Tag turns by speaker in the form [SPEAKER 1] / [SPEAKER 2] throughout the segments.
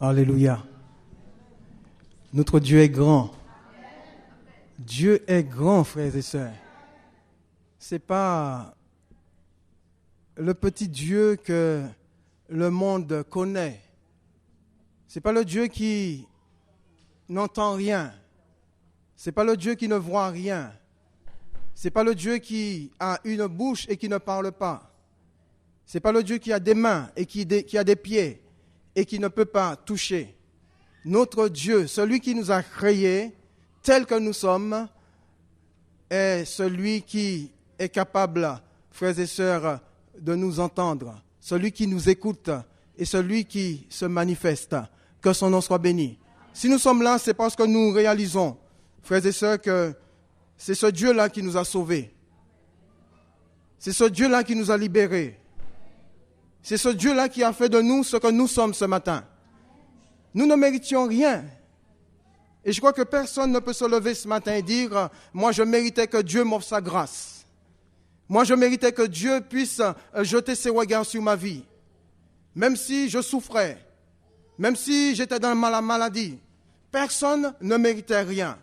[SPEAKER 1] Alléluia. Notre Dieu est grand. Dieu est grand, frères et sœurs. Ce n'est pas le petit Dieu que le monde connaît. Ce n'est pas le Dieu qui n'entend rien. Ce n'est pas le Dieu qui ne voit rien. Ce n'est pas le Dieu qui a une bouche et qui ne parle pas. Ce n'est pas le Dieu qui a des mains et qui a des pieds et qui ne peut pas toucher. Notre Dieu, celui qui nous a créés tels que nous sommes, est celui qui est capable, frères et sœurs, de nous entendre, celui qui nous écoute et celui qui se manifeste. Que son nom soit béni. Si nous sommes là, c'est parce que nous réalisons, frères et sœurs, que c'est ce Dieu-là qui nous a sauvés. C'est ce Dieu-là qui nous a libérés. C'est ce Dieu-là qui a fait de nous ce que nous sommes ce matin. Nous ne méritions rien. Et je crois que personne ne peut se lever ce matin et dire « Moi, je méritais que Dieu m'offre sa grâce. Moi, je méritais que Dieu puisse jeter ses regards sur ma vie. Même si je souffrais, même si j'étais dans la maladie, personne ne méritait rien.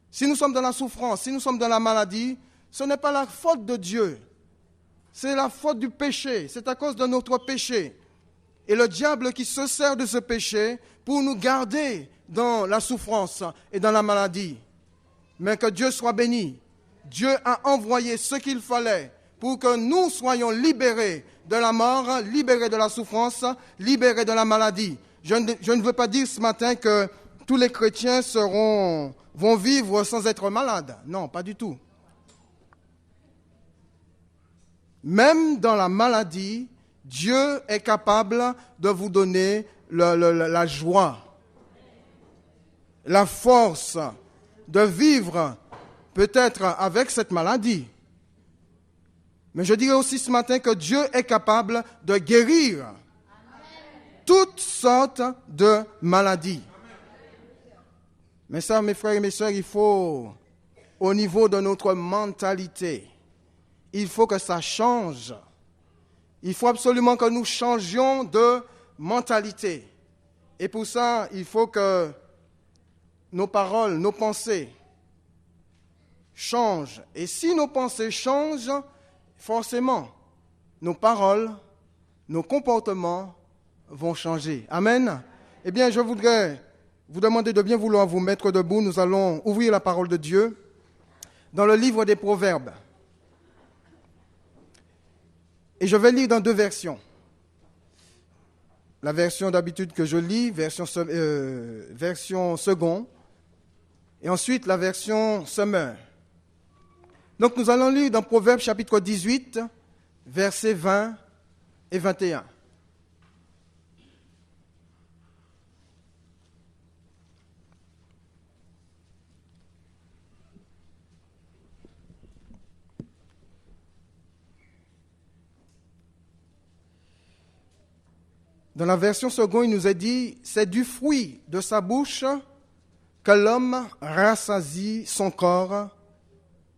[SPEAKER 1] Si nous sommes dans la souffrance, si nous sommes dans la maladie, ce n'est pas la faute de Dieu. C'est la faute du péché. C'est à cause de notre péché. Et le diable qui se sert de ce péché pour nous garder dans la souffrance et dans la maladie. Mais que Dieu soit béni. Dieu a envoyé ce qu'il fallait pour que nous soyons libérés de la mort, libérés de la souffrance, libérés de la maladie. Je ne veux pas dire ce matin que tous les chrétiens vont vivre sans être malades. Non, pas du tout. Même dans la maladie, Dieu est capable de vous donner la joie, la force de vivre peut-être avec cette maladie. Mais je dirais aussi ce matin que Dieu est capable de guérir toutes sortes de maladies. Mais ça, mes frères et mes sœurs, il faut, au niveau de notre mentalité, il faut que ça change. Il faut absolument que nous changions de mentalité. Et pour ça, il faut que nos paroles, nos pensées changent. Et si nos pensées changent, forcément, nos paroles, nos comportements vont changer. Amen. Eh bien, je voudrais vous demander de bien vouloir vous mettre debout. Nous allons ouvrir la parole de Dieu dans le livre des Proverbes. Et je vais lire dans deux versions. La version d'habitude que je lis, version seconde, et ensuite la version Summer. Donc nous allons lire dans Proverbes chapitre 18, versets 20 et 21. Dans la version seconde, il nous est dit « C'est du fruit de sa bouche que l'homme rassasie son corps.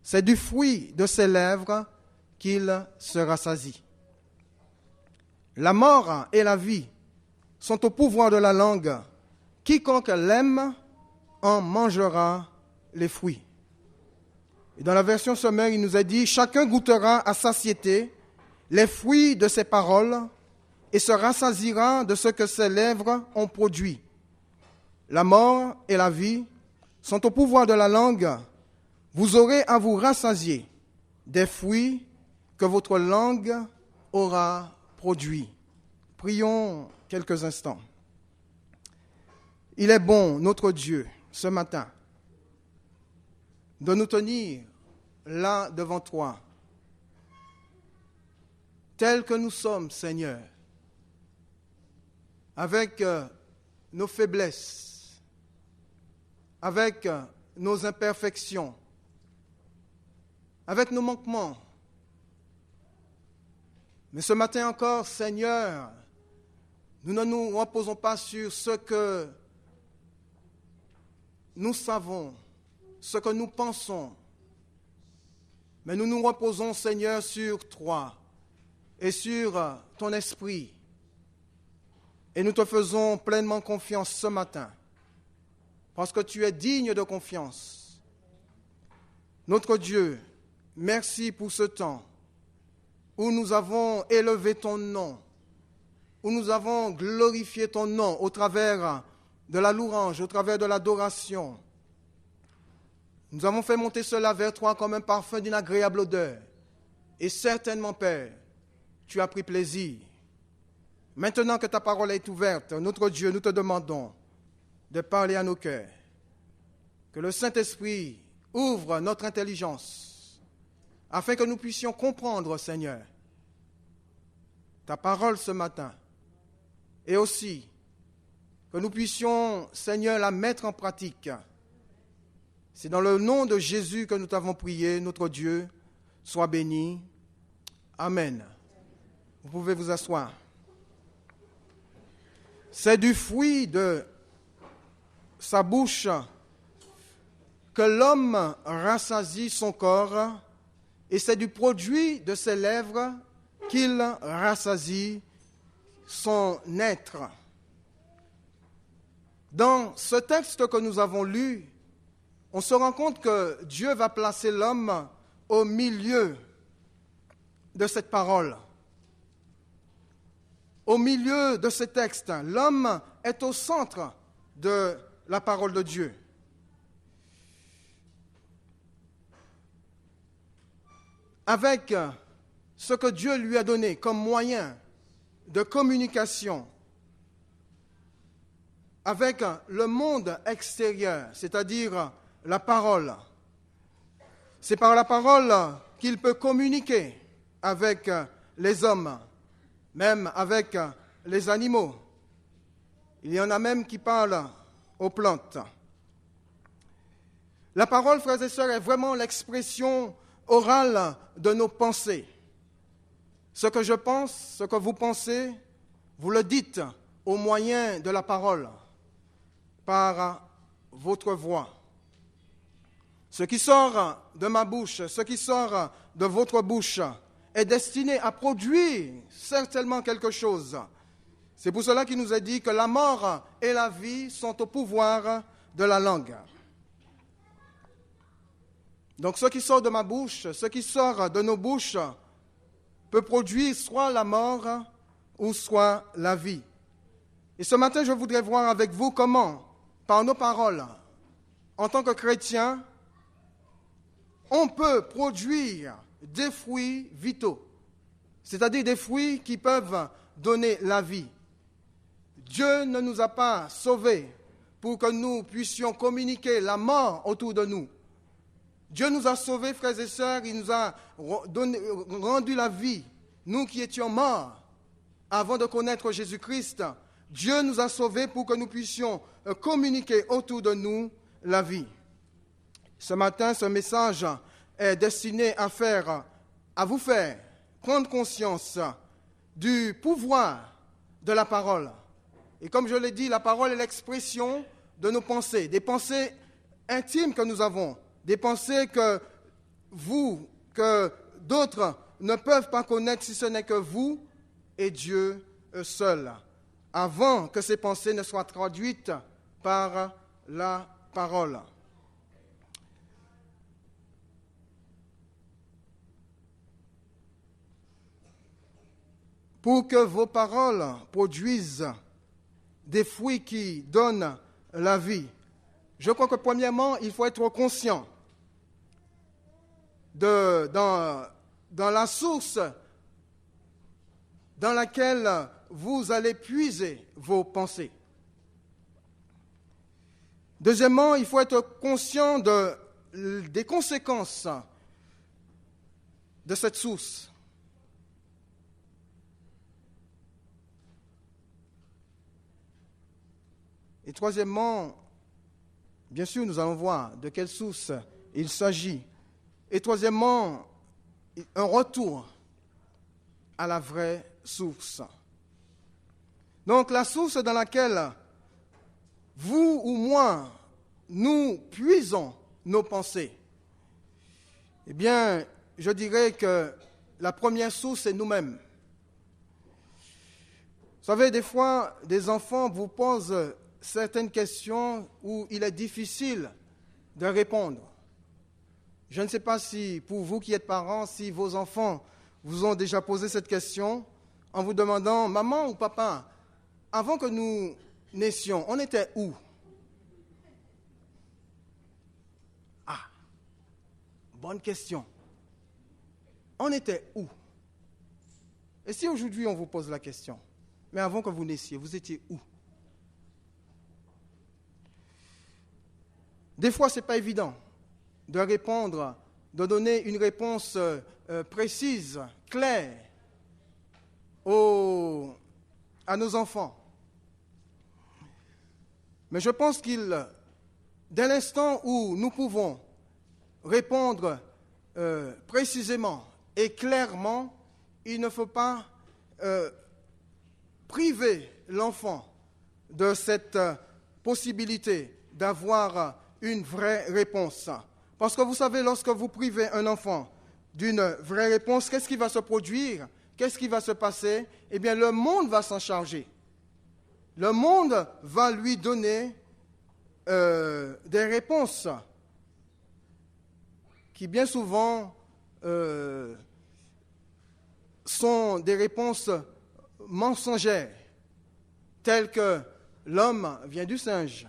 [SPEAKER 1] C'est du fruit de ses lèvres qu'il se rassasie. La mort et la vie sont au pouvoir de la langue. Quiconque l'aime en mangera les fruits. » Et dans la version sommaire, il nous est dit « Chacun goûtera à satiété les fruits de ses paroles et se rassasiera de ce que ses lèvres ont produit. La mort et la vie sont au pouvoir de la langue. Vous aurez à vous rassasier des fruits que votre langue aura produits. » Prions quelques instants. Il est bon, notre Dieu, ce matin, de nous tenir là devant toi, tels que nous sommes, Seigneur, avec nos faiblesses, avec nos imperfections, avec nos manquements. Mais ce matin encore, Seigneur, nous ne nous reposons pas sur ce que nous savons, ce que nous pensons, mais nous nous reposons, Seigneur, sur toi et sur ton esprit. Et nous te faisons pleinement confiance ce matin, parce que tu es digne de confiance. Notre Dieu, merci pour ce temps où nous avons élevé ton nom, où nous avons glorifié ton nom au travers de la louange, au travers de l'adoration. Nous avons fait monter cela vers toi comme un parfum d'une agréable odeur. Et certainement, Père, tu as pris plaisir. Maintenant que ta parole est ouverte, notre Dieu, nous te demandons de parler à nos cœurs. Que le Saint-Esprit ouvre notre intelligence afin que nous puissions comprendre, Seigneur, ta parole ce matin. Et aussi que nous puissions, Seigneur, la mettre en pratique. C'est dans le nom de Jésus que nous t'avons prié, notre Dieu. Sois béni. Amen. Vous pouvez vous asseoir. C'est du fruit de sa bouche que l'homme rassasie son corps, et c'est du produit de ses lèvres qu'il rassasie son être. Dans ce texte que nous avons lu, on se rend compte que Dieu va placer l'homme au milieu de cette parole. Au milieu de ce texte, l'homme est au centre de la parole de Dieu. Avec ce que Dieu lui a donné comme moyen de communication avec le monde extérieur, c'est-à-dire la parole. C'est par la parole qu'il peut communiquer avec les hommes, même avec les animaux. Il y en a même qui parlent aux plantes. La parole, frères et sœurs, est vraiment l'expression orale de nos pensées. Ce que je pense, ce que vous pensez, vous le dites au moyen de la parole, par votre voix. Ce qui sort de ma bouche, ce qui sort de votre bouche est destiné à produire certainement quelque chose. C'est pour cela qu'il nous est dit que la mort et la vie sont au pouvoir de la langue. Donc ce qui sort de ma bouche, ce qui sort de nos bouches peut produire soit la mort ou soit la vie. Et ce matin, je voudrais voir avec vous comment, par nos paroles, en tant que chrétiens, on peut produire des fruits vitaux, c'est-à-dire des fruits qui peuvent donner la vie. Dieu ne nous a pas sauvés pour que nous puissions communiquer la mort autour de nous. Dieu nous a sauvés, frères et sœurs, il nous a rendu la vie. Nous qui étions morts avant de connaître Jésus-Christ, Dieu nous a sauvés pour que nous puissions communiquer autour de nous la vie. Ce matin, ce message est destiné à vous faire prendre conscience du pouvoir de la parole. Et comme je l'ai dit, la parole est l'expression de nos pensées, des pensées intimes que nous avons, des pensées que d'autres ne peuvent pas connaître si ce n'est que vous et Dieu seul, avant que ces pensées ne soient traduites par la parole. Pour que vos paroles produisent des fruits qui donnent la vie, je crois que premièrement, il faut être conscient dans la source dans laquelle vous allez puiser vos pensées. Deuxièmement, il faut être conscient des conséquences de cette source. Et troisièmement, bien sûr, nous allons voir de quelle source il s'agit. Et troisièmement, un retour à la vraie source. Donc la source dans laquelle vous ou moi, nous puisons nos pensées, eh bien, je dirais que la première source est nous-mêmes. savez, des fois, des enfants vous posent certaines questions où il est difficile de répondre. Je ne sais pas si, pour vous qui êtes parents, si vos enfants vous ont déjà posé cette question en vous demandant, maman ou papa, avant que nous naissions, on était où? Ah, bonne question. On était où? Et si aujourd'hui on vous pose la question, mais avant que vous naissiez, vous étiez où? Des fois, ce n'est pas évident de répondre, de donner une réponse précise, claire à nos enfants. Mais je pense dès l'instant où nous pouvons répondre précisément et clairement, il ne faut pas priver l'enfant de cette possibilité d'avoir une vraie réponse. Parce que vous savez, lorsque vous privez un enfant d'une vraie réponse, qu'est-ce qui va se produire? Qu'est-ce qui va se passer? Eh bien, le monde va s'en charger. Le monde va lui donner des réponses qui, bien souvent, sont des réponses mensongères, telles que l'homme vient du singe,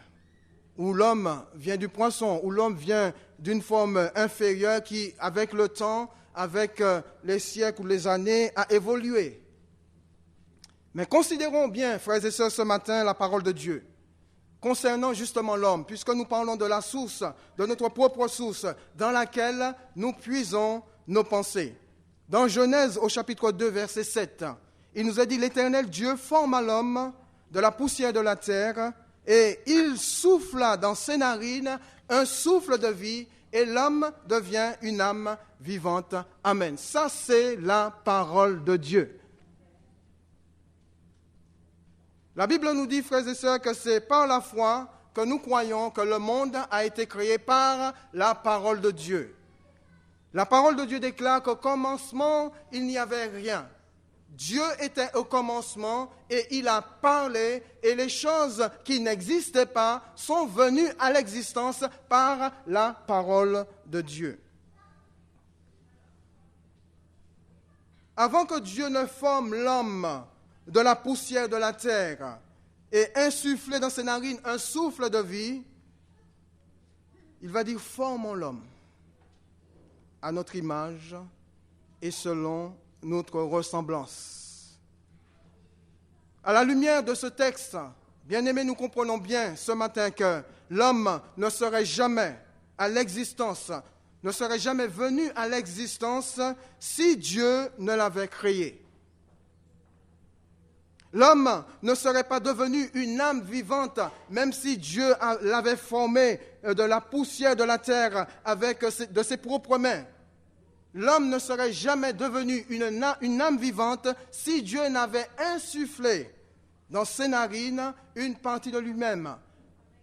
[SPEAKER 1] ou l'homme vient du poisson, ou l'homme vient d'une forme inférieure qui, avec le temps, avec les siècles ou les années, a évolué. Mais considérons bien, frères et sœurs, ce matin, la parole de Dieu, concernant justement l'homme, puisque nous parlons de la source, de notre propre source, dans laquelle nous puisons nos pensées. Dans Genèse, au chapitre 2, verset 7, il nous a dit, l'Éternel Dieu forma l'homme de la poussière de la terre, et il souffla dans ses narines un souffle de vie, et l'homme devient une âme vivante. Amen. Ça, c'est la parole de Dieu. La Bible nous dit, frères et sœurs, que c'est par la foi que nous croyons que le monde a été créé par la parole de Dieu. La parole de Dieu déclare qu'au commencement, il n'y avait rien. Dieu était au commencement et il a parlé et les choses qui n'existaient pas sont venues à l'existence par la parole de Dieu. Avant que Dieu ne forme l'homme de la poussière de la terre et insuffler dans ses narines un souffle de vie, il va dire, formons l'homme à notre image et selon notre ressemblance. À la lumière de ce texte, bien-aimés, nous comprenons bien ce matin que l'homme ne serait jamais à l'existence, ne serait jamais venu à l'existence si Dieu ne l'avait créé. L'homme ne serait pas devenu une âme vivante, même si Dieu l'avait formé de la poussière de la terre avec de ses propres mains. L'homme ne serait jamais devenu une âme vivante si Dieu n'avait insufflé dans ses narines une partie de lui-même,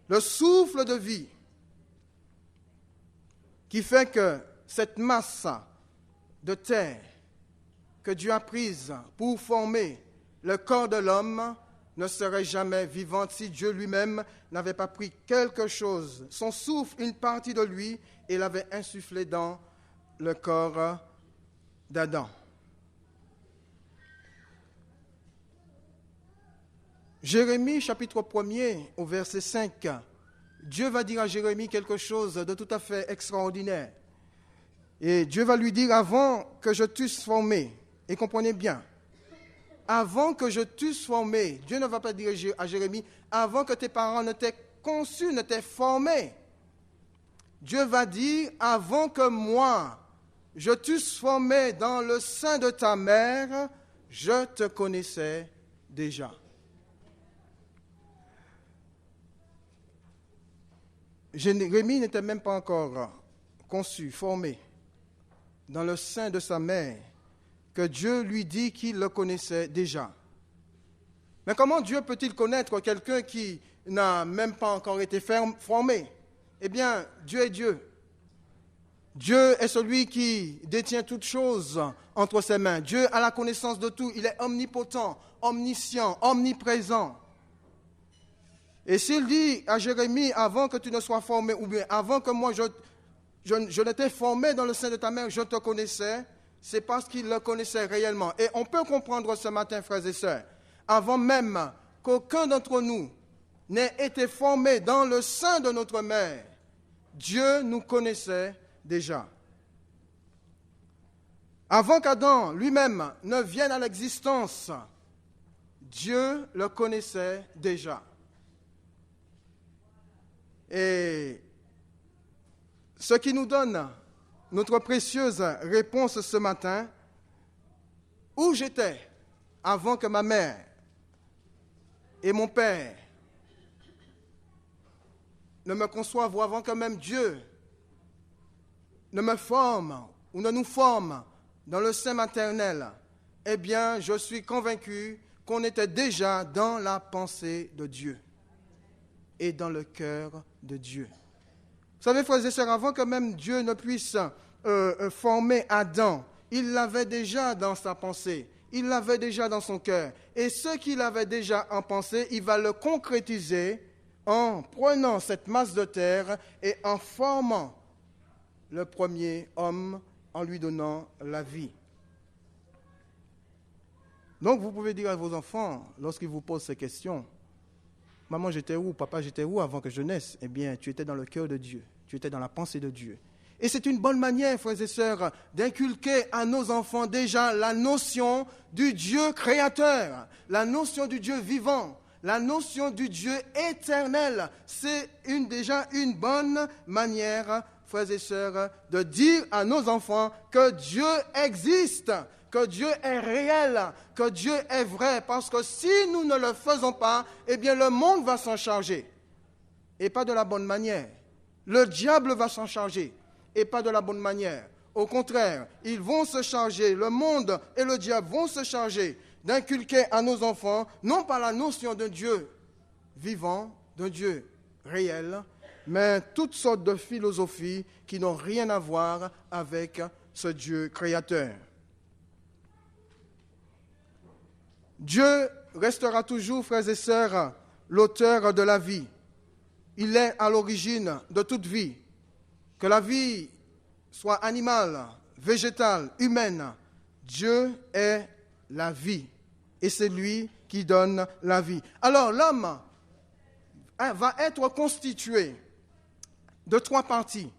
[SPEAKER 1] le souffle de vie, qui fait que cette masse de terre que Dieu a prise pour former le corps de l'homme ne serait jamais vivante si Dieu lui-même n'avait pas pris quelque chose, son souffle, une partie de lui, et l'avait insufflé dans le corps d'Adam. Jérémie, chapitre 1er, au verset 5, Dieu va dire à Jérémie quelque chose de tout à fait extraordinaire. Et Dieu va lui dire, avant que je t'eusse formé, et comprenez bien, avant que je t'eusse formé, Dieu ne va pas dire à Jérémie, avant que tes parents ne t'aient conçu, ne t'aient formé. Dieu va dire, avant que moi, je t'eusse formé dans le sein de ta mère, je te connaissais déjà. Jérémie n'était même pas encore conçu, formé dans le sein de sa mère, que Dieu lui dit qu'il le connaissait déjà. Mais comment Dieu peut-il connaître quelqu'un qui n'a même pas encore été formé? Eh bien, Dieu est Dieu. Dieu est celui qui détient toutes choses entre ses mains. Dieu a la connaissance de tout. Il est omnipotent, omniscient, omniprésent. Et s'il dit à Jérémie, avant que tu ne sois formé, ou bien avant que moi je n'étais formé dans le sein de ta mère, je te connaissais, c'est parce qu'il le connaissait réellement. Et on peut comprendre ce matin, frères et sœurs, avant même qu'aucun d'entre nous n'ait été formé dans le sein de notre mère, Dieu nous connaissait déjà. Avant qu'Adam lui-même ne vienne à l'existence, Dieu le connaissait déjà. Et ce qui nous donne notre précieuse réponse ce matin, où j'étais avant que ma mère et mon père ne me conçoivent, ou avant que même Dieu ne me forme ou ne nous forme dans le sein maternel, eh bien, je suis convaincu qu'on était déjà dans la pensée de Dieu et dans le cœur de Dieu. Vous savez, frères et sœurs, avant que même Dieu ne puisse former Adam, il l'avait déjà dans sa pensée, il l'avait déjà dans son cœur. Et ce qu'il avait déjà en pensée, il va le concrétiser en prenant cette masse de terre et en formant le premier homme, en lui donnant la vie. Donc vous pouvez dire à vos enfants, lorsqu'ils vous posent ces questions, « Maman, j'étais où? Papa, j'étais où avant que je naisse ?» Eh bien, tu étais dans le cœur de Dieu, tu étais dans la pensée de Dieu. Et c'est une bonne manière, frères et sœurs, d'inculquer à nos enfants déjà la notion du Dieu créateur, la notion du Dieu vivant, la notion du Dieu éternel. C'est déjà une bonne manière, frères et sœurs, de dire à nos enfants que Dieu existe, que Dieu est réel, que Dieu est vrai. Parce que si nous ne le faisons pas, eh bien le monde va s'en charger. Et pas de la bonne manière. Le diable va s'en charger. Et pas de la bonne manière. Au contraire, ils vont se charger, le monde et le diable vont se charger d'inculquer à nos enfants, non pas la notion d'un Dieu vivant, d'un Dieu réel, mais toutes sortes de philosophies qui n'ont rien à voir avec ce Dieu créateur. Dieu restera toujours, frères et sœurs, l'auteur de la vie. Il est à l'origine de toute vie. Que la vie soit animale, végétale, humaine, Dieu est la vie. Et c'est lui qui donne la vie. Alors l'homme va être constitué de 3 parties.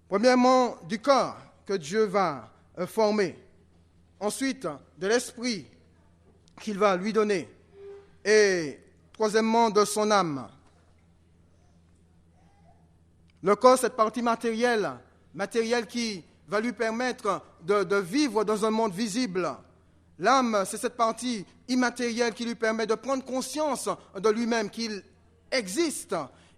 [SPEAKER 1] Premièrement, du corps que Dieu va former. Ensuite, de l'esprit qu'il va lui donner. Et troisièmement, de son âme. Le corps, cette partie matérielle qui va lui permettre de vivre dans un monde visible. L'âme, c'est cette partie immatérielle qui lui permet de prendre conscience de lui-même, qu'il existe.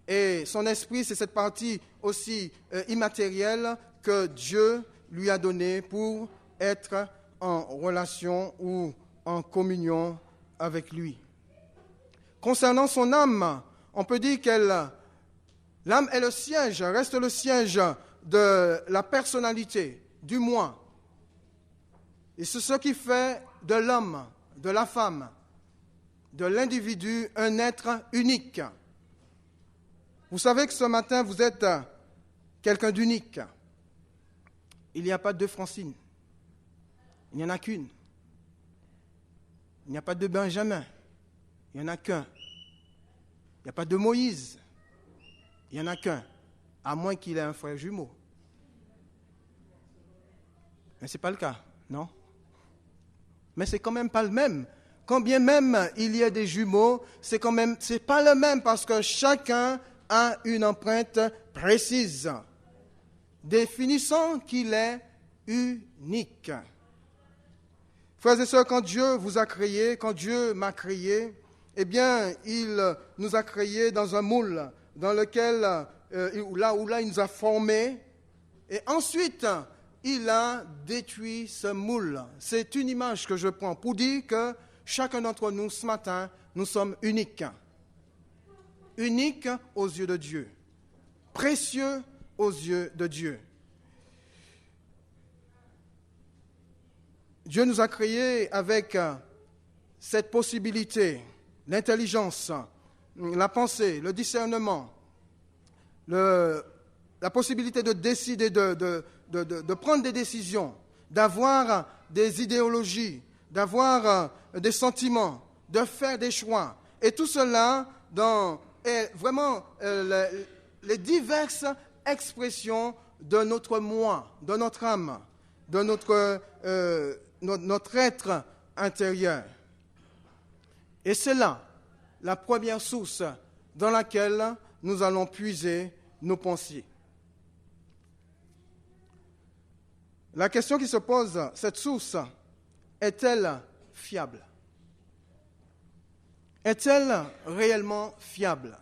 [SPEAKER 1] Et son esprit, c'est cette partie aussi immatérielle que Dieu lui a donnée pour être en relation ou en communion avec lui. Concernant son âme, on peut dire l'âme est le siège, reste le siège de la personnalité, du moi. Et c'est ce qui fait de l'homme, de la femme, de l'individu, un être unique. Vous savez que ce matin, vous êtes quelqu'un d'unique. Il n'y a pas deux Francine. Il n'y en a qu'une. Il n'y a pas de Benjamin. Il n'y en a qu'un. Il n'y a pas de Moïse. Il n'y en a qu'un. À moins qu'il ait un frère jumeau. Mais ce n'est pas le cas, non? Mais c'est quand même pas le même. Quand bien même il y a des jumeaux, c'est pas le même parce que chacun a une empreinte précise, définissant qu'il est unique. Frères et sœurs, quand Dieu vous a créé, quand Dieu m'a créé, eh bien, il nous a créés dans un moule dans lequel, là, il nous a formés. Et ensuite, il a détruit ce moule. C'est une image que je prends pour dire que chacun d'entre nous, ce matin, nous sommes uniques. Uniques aux yeux de Dieu. Précieux aux yeux de Dieu. Dieu nous a créés avec cette possibilité, l'intelligence, la pensée, le discernement, la possibilité de décider, de prendre des décisions, d'avoir des idéologies, d'avoir des sentiments, de faire des choix. Et tout cela est vraiment les diverses expressions de notre moi, de notre âme, de notre être intérieur. Et c'est là la première source dans laquelle nous allons puiser nos pensées. La question qui se pose, cette source, est-elle fiable? Est-elle réellement fiable?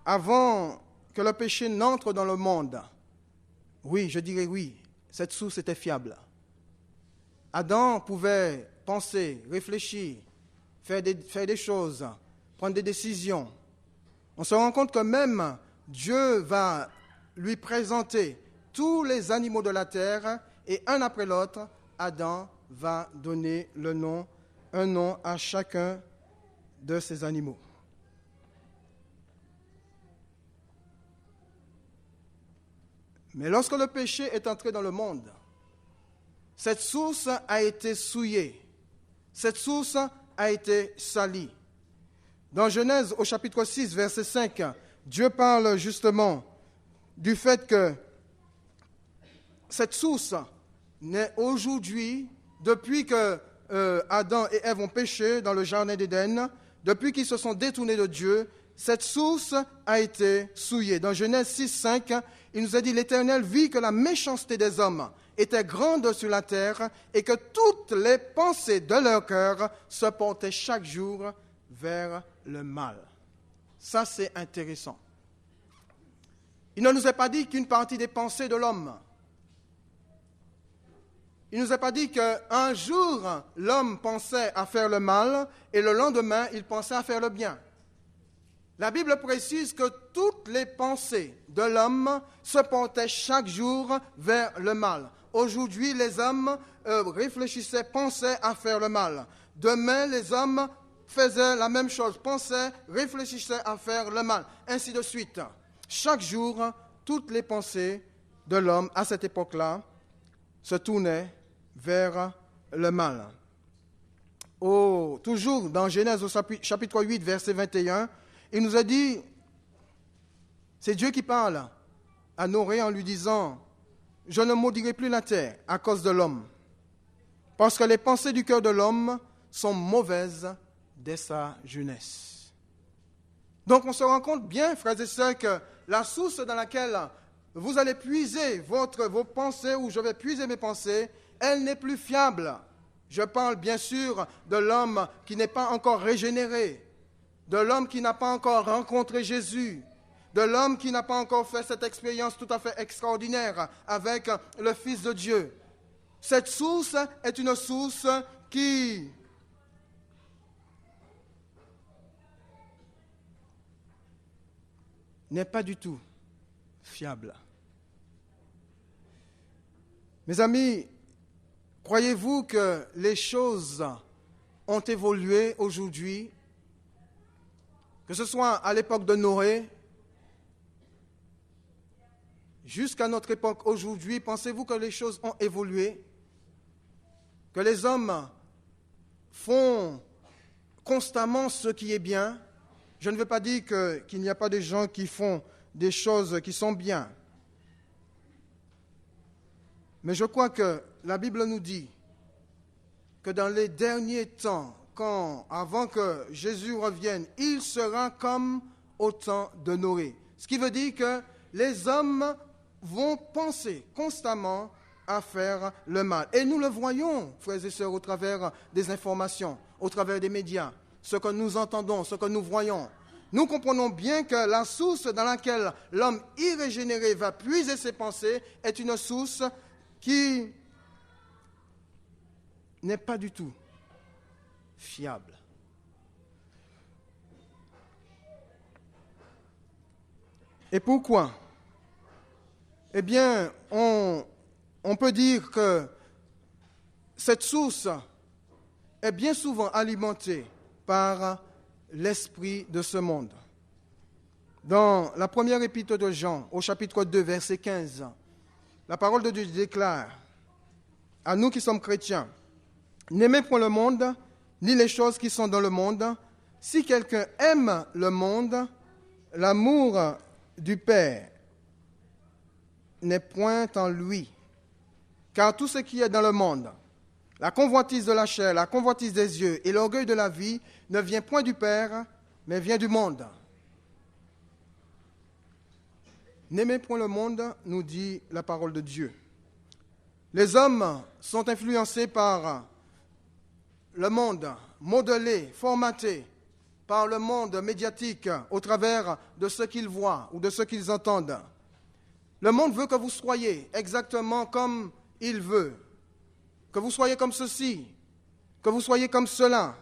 [SPEAKER 1] Avant que le péché n'entre dans le monde, oui, je dirais oui, cette source était fiable. Adam pouvait penser, réfléchir, faire des choses, prendre des décisions. On se rend compte que même Dieu va lui présenter tous les animaux de la terre et un après l'autre, Adam va donner un nom à chacun de ces animaux. Mais lorsque le péché est entré dans le monde, cette source a été souillée, cette source a été salie. Dans Genèse au chapitre 6, verset 5, Dieu parle justement du fait que cette source n'est aujourd'hui, depuis que Adam et Ève ont péché dans le jardin d'Éden, depuis qu'ils se sont détournés de Dieu, cette source a été souillée. Dans Genèse 6, 5, il nous a dit « L'Éternel vit que la méchanceté des hommes était grande sur la terre et que toutes les pensées de leur cœur se portaient chaque jour vers le mal. » Ça, c'est intéressant. Il ne nous a pas dit qu'une partie des pensées de l'homme. Il ne nous a pas dit qu'un jour, l'homme pensait à faire le mal et le lendemain, il pensait à faire le bien. La Bible précise que toutes les pensées de l'homme se portaient chaque jour vers le mal. Aujourd'hui, les hommes réfléchissaient, pensaient à faire le mal. Demain, les hommes faisaient la même chose, pensaient, réfléchissaient à faire le mal. Ainsi de suite. Chaque jour, toutes les pensées de l'homme à cette époque-là se tournaient vers le mal. Toujours dans Genèse au chapitre 8, verset 21, il nous a dit, c'est Dieu qui parle à Noé en lui disant, « Je ne maudirai plus la terre à cause de l'homme, parce que les pensées du cœur de l'homme sont mauvaises dès sa jeunesse. » Donc on se rend compte bien, frères et sœurs, que la source dans laquelle vous allez puiser vos pensées, ou je vais puiser mes pensées, elle n'est plus fiable. Je parle bien sûr de l'homme qui n'est pas encore régénéré, de l'homme qui n'a pas encore rencontré Jésus, de l'homme qui n'a pas encore fait cette expérience tout à fait extraordinaire avec le Fils de Dieu. Cette source est une source qui n'est pas du tout fiable. Mes amis, croyez-vous que les choses ont évolué aujourd'hui, que ce soit à l'époque de Noé, jusqu'à notre époque aujourd'hui, pensez-vous que les choses ont évolué? Que les hommes font constamment ce qui est bien? Je ne veux pas dire qu'il n'y a pas de gens qui font des choses qui sont bien. Mais je crois que la Bible nous dit que dans les derniers temps, avant que Jésus revienne, il sera comme au temps de Noé. Ce qui veut dire que les hommes vont penser constamment à faire le mal. Et nous le voyons, frères et sœurs, au travers des informations, au travers des médias, ce que nous entendons, ce que nous voyons. Nous comprenons bien que la source dans laquelle l'homme irrégénéré va puiser ses pensées est une source qui n'est pas du tout fiable. Et pourquoi? Eh bien, on peut dire que cette source est bien souvent alimentée par l'esprit de ce monde. Dans la première épître de Jean, au chapitre 2, verset 15, la parole de Dieu déclare à nous qui sommes chrétiens, « N'aimez point le monde, ni les choses qui sont dans le monde. Si quelqu'un aime le monde, l'amour du Père n'est point en lui. Car tout ce qui est dans le monde, la convoitise de la chair, la convoitise des yeux et l'orgueil de la vie, ne vient point du Père, mais vient du monde. » N'aimez point le monde, nous dit la parole de Dieu. Les hommes sont influencés par le monde, modelés, formatés par le monde médiatique au travers de ce qu'ils voient ou de ce qu'ils entendent. Le monde veut que vous soyez exactement comme il veut, que vous soyez comme ceci, que vous soyez comme cela.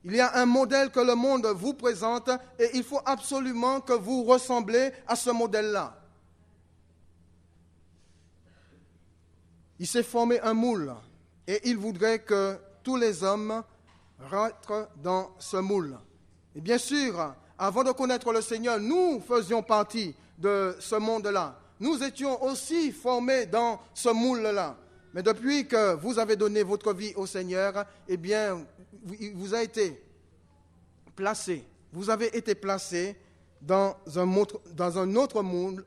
[SPEAKER 1] Il y a un modèle que le monde vous présente et il faut absolument que vous ressemblez à ce modèle-là. Il s'est formé un moule et il voudrait que tous les hommes rentrent dans ce moule. Et bien sûr, avant de connaître le Seigneur, nous faisions partie de ce monde-là. Nous étions aussi formés dans ce moule-là. Mais depuis que vous avez donné votre vie au Seigneur, eh bien, il vous a été placé. Vous avez été placé dans un autre moule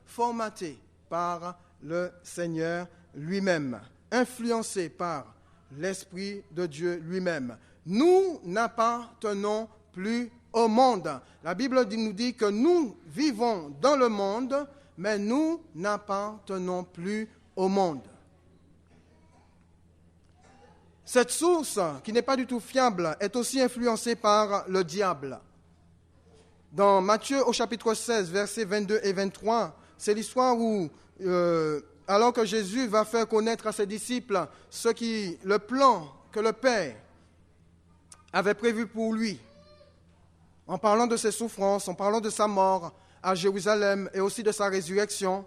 [SPEAKER 1] formaté par le Seigneur lui-même, influencé par l'Esprit de Dieu lui-même. Nous n'appartenons plus au monde. La Bible nous dit que nous vivons dans le monde, mais nous n'appartenons plus au monde. Cette source, qui n'est pas du tout fiable, est aussi influencée par le diable. Dans Matthieu, au chapitre 16, versets 22 et 23, c'est l'histoire où, alors que Jésus va faire connaître à ses disciples le plan que le Père avait prévu pour lui, en parlant de ses souffrances, en parlant de sa mort à Jérusalem et aussi de sa résurrection.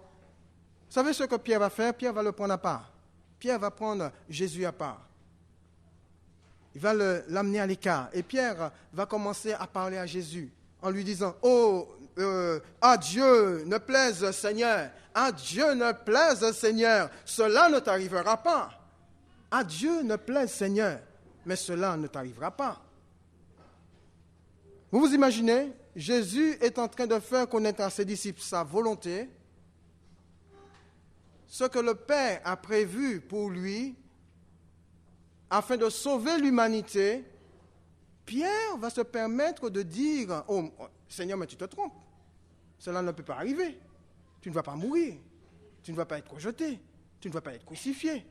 [SPEAKER 1] Vous savez ce que Pierre va faire? Pierre va le prendre à part. Pierre va prendre Jésus à part. Il va l'amener à l'écart. Et Pierre va commencer à parler à Jésus en lui disant, « Oh, à Dieu ne plaise, Seigneur, à Dieu ne plaise, Seigneur, cela ne t'arrivera pas. À Dieu ne plaise, Seigneur, mais cela ne t'arrivera pas. » Vous vous imaginez, Jésus est en train de faire connaître à ses disciples sa volonté, ce que le Père a prévu pour lui, afin de sauver l'humanité. Pierre va se permettre de dire, « Oh, Seigneur, mais tu te trompes. Cela ne peut pas arriver. Tu ne vas pas mourir. Tu ne vas pas être rejeté. Tu ne vas pas être crucifié.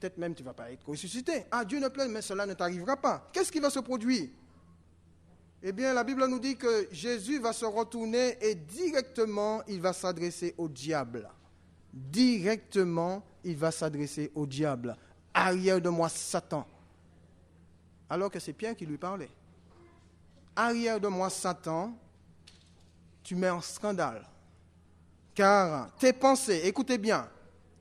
[SPEAKER 1] Peut-être même tu ne vas pas être ressuscité. Ah, Dieu ne plaise, mais cela ne t'arrivera pas. » Qu'est-ce qui va se produire? Eh bien, la Bible nous dit que Jésus va se retourner et directement, il va s'adresser au diable. Directement, il va s'adresser au diable. « Arrière de moi, Satan. » Alors que c'est Pierre qui lui parlait. « Arrière de moi, Satan, tu mets en scandale. Car tes pensées, écoutez bien,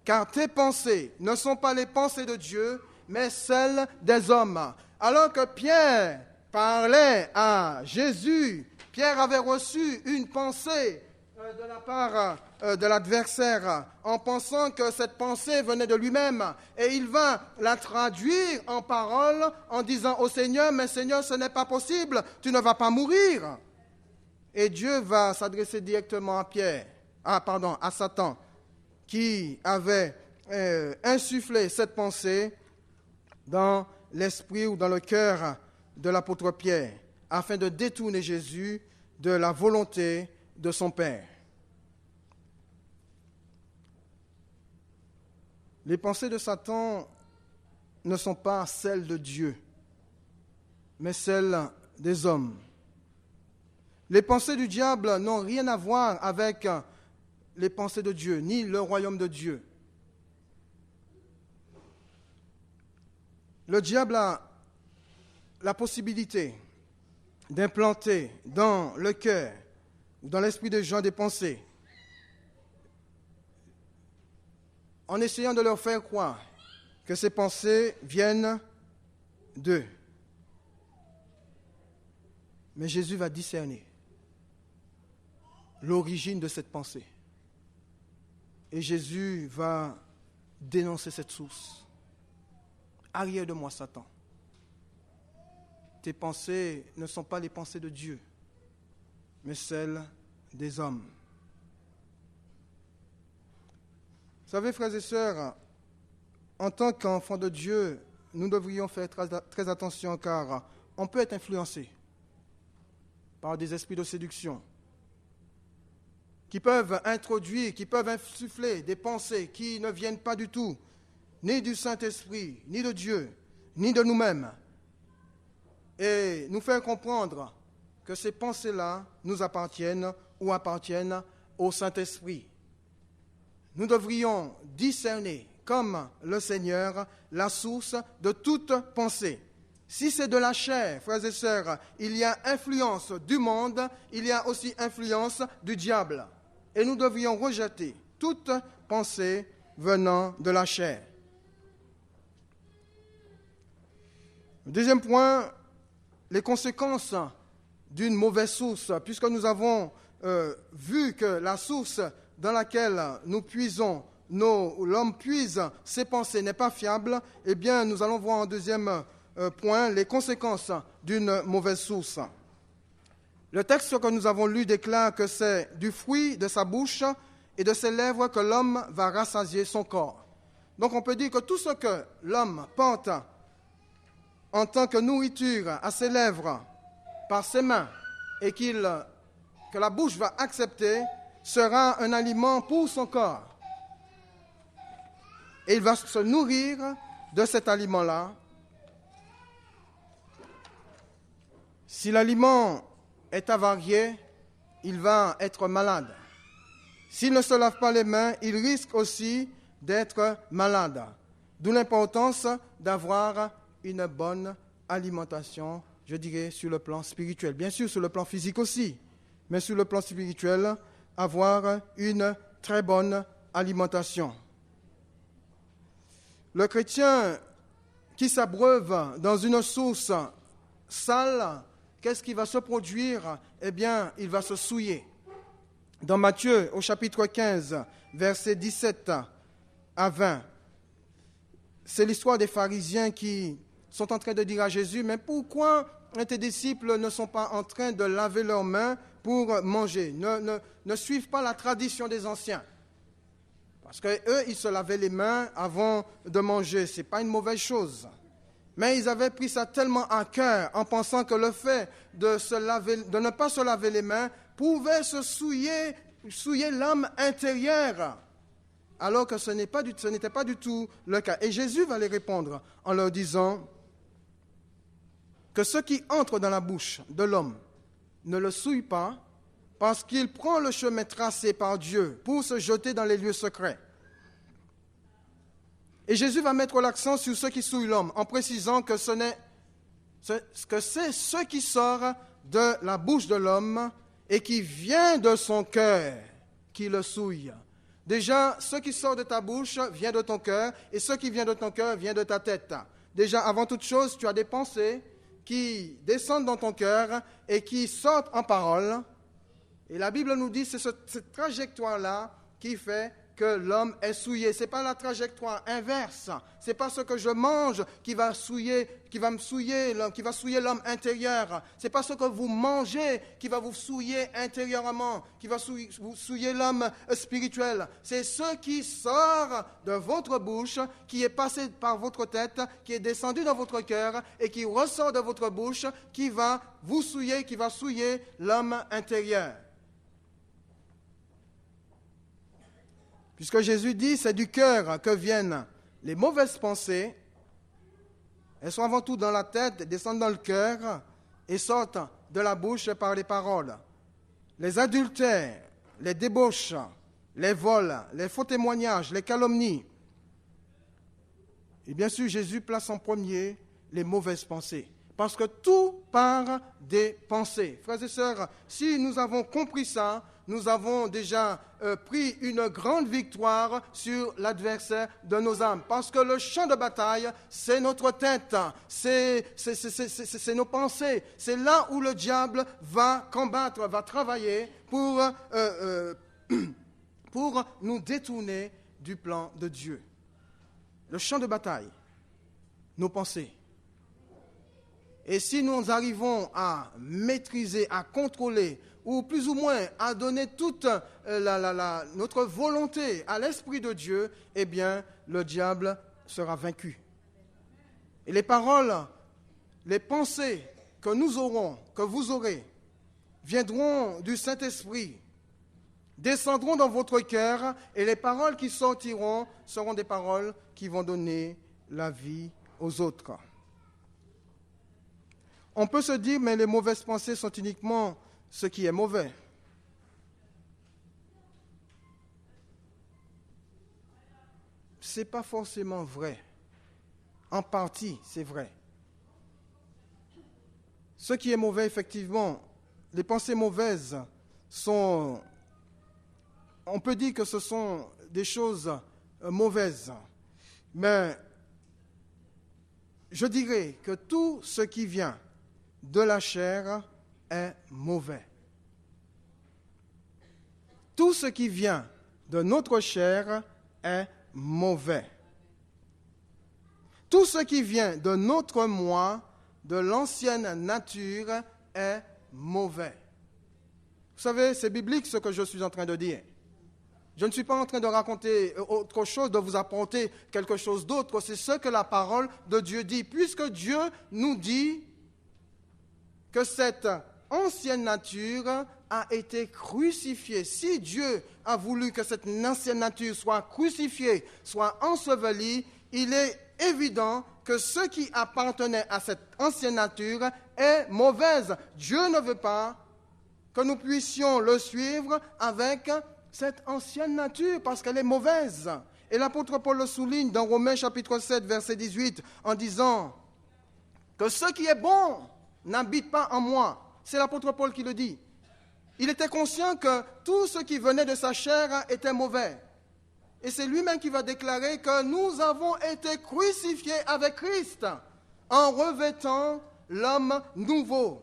[SPEAKER 1] car tes pensées ne sont pas les pensées de Dieu, mais celles des hommes. » Alors que Pierre parlait à Jésus, Pierre avait reçu une pensée de la part de l'adversaire, en pensant que cette pensée venait de lui-même. Et il va la traduire en parole en disant au Seigneur, « Mais Seigneur, ce n'est pas possible, tu ne vas pas mourir. » Et Dieu va s'adresser directement à Satan, qui avait insufflé cette pensée dans l'esprit ou dans le cœur de l'apôtre Pierre, afin de détourner Jésus de la volonté de son Père. Les pensées de Satan ne sont pas celles de Dieu, mais celles des hommes. Les pensées du diable n'ont rien à voir avec les pensées de Dieu, ni le royaume de Dieu. Le diable a la possibilité d'implanter dans le cœur ou dans l'esprit des gens des pensées, en essayant de leur faire croire que ces pensées viennent d'eux. Mais Jésus va discerner l'origine de cette pensée. Et Jésus va dénoncer cette source. Arrière de moi, Satan. Tes pensées ne sont pas les pensées de Dieu, mais celles des hommes. Vous savez, frères et sœurs, en tant qu'enfants de Dieu, nous devrions faire très attention car on peut être influencé par des esprits de séduction qui peuvent introduire, qui peuvent insuffler des pensées qui ne viennent pas du tout, ni du Saint-Esprit, ni de Dieu, ni de nous-mêmes, et nous faire comprendre que ces pensées-là nous appartiennent ou appartiennent au Saint-Esprit. Nous devrions discerner, comme le Seigneur, la source de toute pensée. Si c'est de la chair, frères et sœurs, il y a influence du monde, il y a aussi influence du diable. Et nous devrions rejeter toute pensée venant de la chair. Deuxième point, les conséquences d'une mauvaise source, puisque nous avons vu que la source dans laquelle nous puisons, l'homme puise ses pensées n'est pas fiable, eh bien nous allons voir en deuxième point les conséquences d'une mauvaise source. Le texte que nous avons lu déclare que c'est du fruit de sa bouche et de ses lèvres que l'homme va rassasier son corps. Donc on peut dire que tout ce que l'homme porte en tant que nourriture à ses lèvres, par ses mains, et que la bouche va accepter, sera un aliment pour son corps. Et il va se nourrir de cet aliment-là. Si l'aliment est avarié, il va être malade. S'il ne se lave pas les mains, il risque aussi d'être malade. D'où l'importance d'avoir une bonne alimentation, je dirais, sur le plan spirituel. Bien sûr, sur le plan physique aussi, mais sur le plan spirituel, avoir une très bonne alimentation. Le chrétien qui s'abreuve dans une source sale, qu'est-ce qui va se produire? Eh bien, il va se souiller. Dans Matthieu, au chapitre 15, versets 17 à 20, c'est l'histoire des pharisiens qui sont en train de dire à Jésus, mais pourquoi tes disciples ne sont pas en train de laver leurs mains pour manger, ne suivent pas la tradition des anciens? Parce qu'eux, ils se lavaient les mains avant de manger. Ce n'est pas une mauvaise chose. Mais ils avaient pris ça tellement à cœur en pensant que le fait de ne pas se laver les mains pouvait se souiller l'âme intérieure. Alors que ce n'était pas du tout le cas. Et Jésus va les répondre en leur disant que ce qui entre dans la bouche de l'homme ne le souille pas, parce qu'il prend le chemin tracé par Dieu pour se jeter dans les lieux secrets. Et Jésus va mettre l'accent sur ce qui souille l'homme, en précisant que c'est ce qui sort de la bouche de l'homme et qui vient de son cœur qui le souille. Déjà, ce qui sort de ta bouche vient de ton cœur, et ce qui vient de ton cœur vient de ta tête. Déjà, avant toute chose, tu as des pensées qui descendent dans ton cœur et qui sortent en parole. Et la Bible nous dit que c'est cette trajectoire-là qui fait que l'homme est souillé. Ce n'est pas la trajectoire inverse. Ce n'est pas ce que je mange qui va souiller l'homme intérieur. Ce n'est pas ce que vous mangez qui va vous souiller intérieurement, qui va vous souiller l'homme spirituel. C'est ce qui sort de votre bouche, qui est passé par votre tête, qui est descendu dans votre cœur et qui ressort de votre bouche, qui va vous souiller, qui va souiller l'homme intérieur. Puisque Jésus dit, c'est du cœur que viennent les mauvaises pensées. Elles sont avant tout dans la tête, descendent dans le cœur et sortent de la bouche par les paroles. Les adultères, les débauches, les vols, les faux témoignages, les calomnies. Et bien sûr, Jésus place en premier les mauvaises pensées. Parce que tout part des pensées. Frères et sœurs, si nous avons compris ça, nous avons déjà pris une grande victoire sur l'adversaire de nos âmes. Parce que le champ de bataille, c'est notre tête, c'est nos pensées. C'est là où le diable va combattre, va travailler pour nous détourner du plan de Dieu. Le champ de bataille, nos pensées. Et si nous arrivons à maîtriser, à contrôler, ou plus ou moins à donner toute notre volonté à l'Esprit de Dieu, eh bien, le diable sera vaincu. Et les paroles, les pensées que nous aurons, que vous aurez, viendront du Saint-Esprit, descendront dans votre cœur, et les paroles qui sortiront seront des paroles qui vont donner la vie aux autres. On peut se dire, mais les mauvaises pensées sont uniquement ce qui est mauvais. Ce n'est pas forcément vrai. En partie, c'est vrai. Ce qui est mauvais, effectivement, les pensées mauvaises sont... On peut dire que ce sont des choses mauvaises. Mais je dirais que tout ce qui vient de la chair est mauvais. Tout ce qui vient de notre chair est mauvais. Tout ce qui vient de notre moi, de l'ancienne nature, est mauvais. Vous savez, c'est biblique ce que je suis en train de dire. Je ne suis pas en train de raconter autre chose, de vous apporter quelque chose d'autre. C'est ce que la parole de Dieu dit. Puisque Dieu nous dit que cette ancienne nature a été crucifiée. Si Dieu a voulu que cette ancienne nature soit crucifiée, soit ensevelie, il est évident que ce qui appartenait à cette ancienne nature est mauvaise. Dieu ne veut pas que nous puissions le suivre avec cette ancienne nature parce qu'elle est mauvaise. Et l'apôtre Paul le souligne dans Romains chapitre 7, verset 18, en disant que ce qui est bon n'habite pas en moi. C'est l'apôtre Paul qui le dit. Il était conscient que tout ce qui venait de sa chair était mauvais. Et c'est lui-même qui va déclarer que nous avons été crucifiés avec Christ en revêtant l'homme nouveau.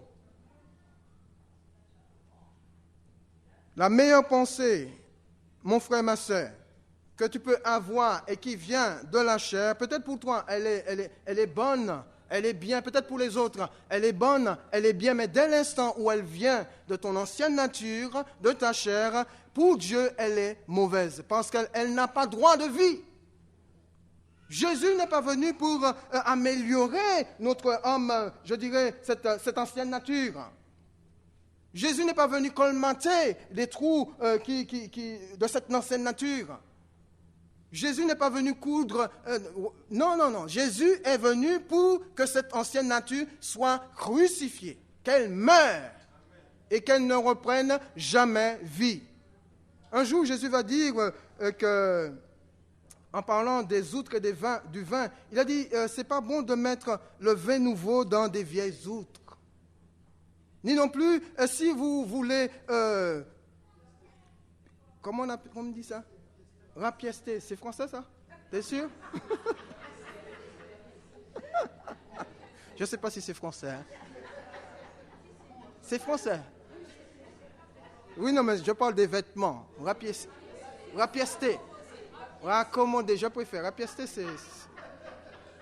[SPEAKER 1] La meilleure pensée, mon frère, ma soeur, que tu peux avoir et qui vient de la chair, peut-être pour toi, elle est bonne, elle est bien, peut-être pour les autres, elle est bonne, elle est bien, mais dès l'instant où elle vient de ton ancienne nature, de ta chair, pour Dieu, elle est mauvaise, parce qu'elle n'a pas droit de vie. Jésus n'est pas venu pour améliorer notre homme, je dirais, cette ancienne nature. Jésus n'est pas venu colmater les trous de cette ancienne nature. Jésus n'est pas venu coudre... non. Jésus est venu pour que cette ancienne nature soit crucifiée, qu'elle meure et qu'elle ne reprenne jamais vie. Un jour, Jésus va dire que, en parlant des outres et du vin, il a dit, c'est pas bon de mettre le vin nouveau dans des vieilles outres. Ni non plus, si vous voulez... comment on dit ça? Rapiester, c'est français ça? T'es sûr? Je ne sais pas si c'est français. Hein? C'est français. Oui, non, mais je parle des vêtements. Rapiester. Raccommoder, je préfère. Rapiester, c'est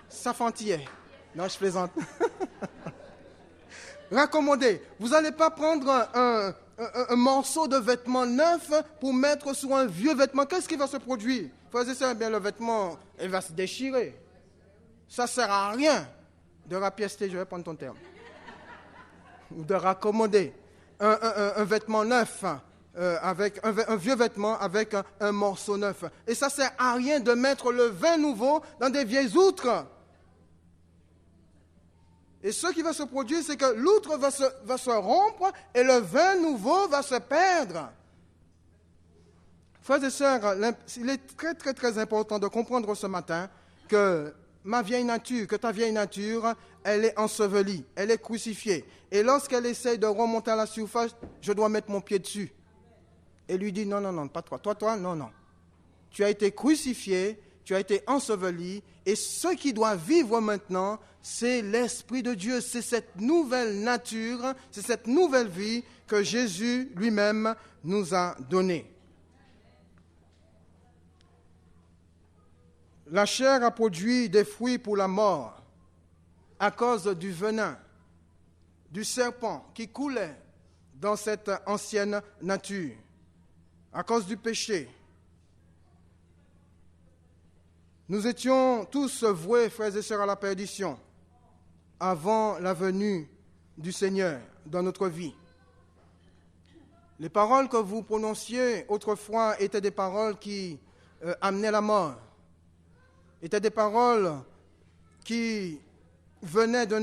[SPEAKER 1] s'affantiller. Non, je plaisante. Raccommoder. Vous n'allez pas prendre un morceau de vêtement neuf pour mettre sur un vieux vêtement. Qu'est-ce qui va se produire? Frères et sœurs, bien le vêtement, il va se déchirer. Ça ne sert à rien de rapiester, je vais prendre ton terme. Ou de raccommoder un vêtement neuf avec un vieux vêtement avec un morceau neuf. Et ça ne sert à rien de mettre le vin nouveau dans des vieilles outres. Et ce qui va se produire, c'est que l'outre va se rompre et le vin nouveau va se perdre. Frères et sœurs, il est très, très, très important de comprendre ce matin que ma vieille nature, que ta vieille nature, elle est ensevelie, elle est crucifiée. Et lorsqu'elle essaye de remonter à la surface, je dois mettre mon pied dessus. et lui dit, non, non, non, pas toi. Toi, non, non. Tu as été crucifié, tu as été enseveli, et ce qui doit vivre maintenant, c'est l'Esprit de Dieu. C'est cette nouvelle nature, c'est cette nouvelle vie que Jésus lui-même nous a donnée. La chair a produit des fruits pour la mort à cause du venin, du serpent qui coulait dans cette ancienne nature, à cause du péché. Nous étions tous voués, frères et sœurs, à la perdition avant la venue du Seigneur dans notre vie. Les paroles que vous prononciez autrefois étaient des paroles qui amenaient la mort, étaient des paroles qui venaient de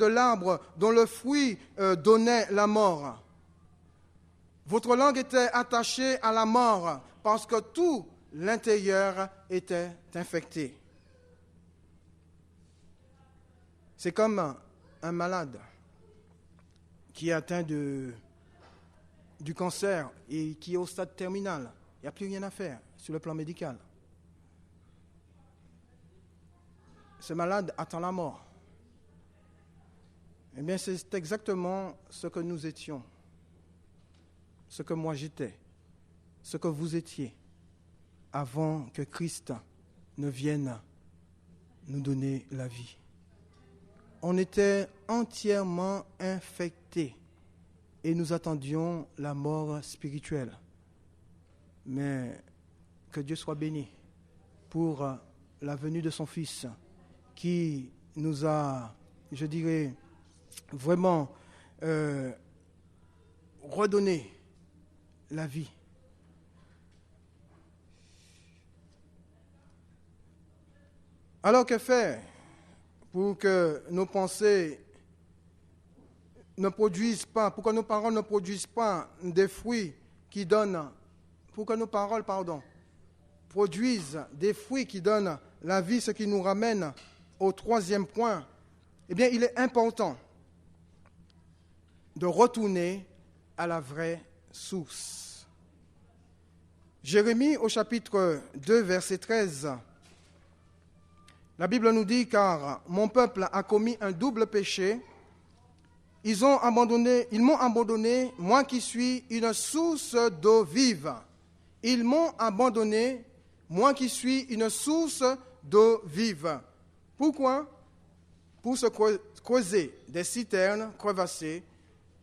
[SPEAKER 1] l'arbre dont le fruit donnait la mort. Votre langue était attachée à la mort parce que tout l'intérieur était infecté. C'est comme un malade qui est atteint du cancer et qui est au stade terminal. Il n'y a plus rien à faire sur le plan médical. Ce malade attend la mort. Eh bien, c'est exactement ce que nous étions, ce que moi j'étais, ce que vous étiez, avant que Christ ne vienne nous donner la vie. On était entièrement infectés et nous attendions la mort spirituelle. Mais que Dieu soit béni pour la venue de son Fils qui nous a, je dirais, vraiment redonné la vie. Alors que faire pour que nos pensées ne produisent pas, pour que nos paroles ne produisent pas des fruits qui donnent, pour que nos paroles, produisent des fruits qui donnent la vie, ce qui nous ramène au troisième point, eh bien, il est important de retourner à la vraie source. Jérémie, au chapitre 2, verset 13, la Bible nous dit, car mon peuple a commis un double péché. Ils m'ont abandonné, moi qui suis une source d'eau vive. Ils m'ont abandonné, moi qui suis une source d'eau vive. Pourquoi? Pour se creuser des citernes crevassées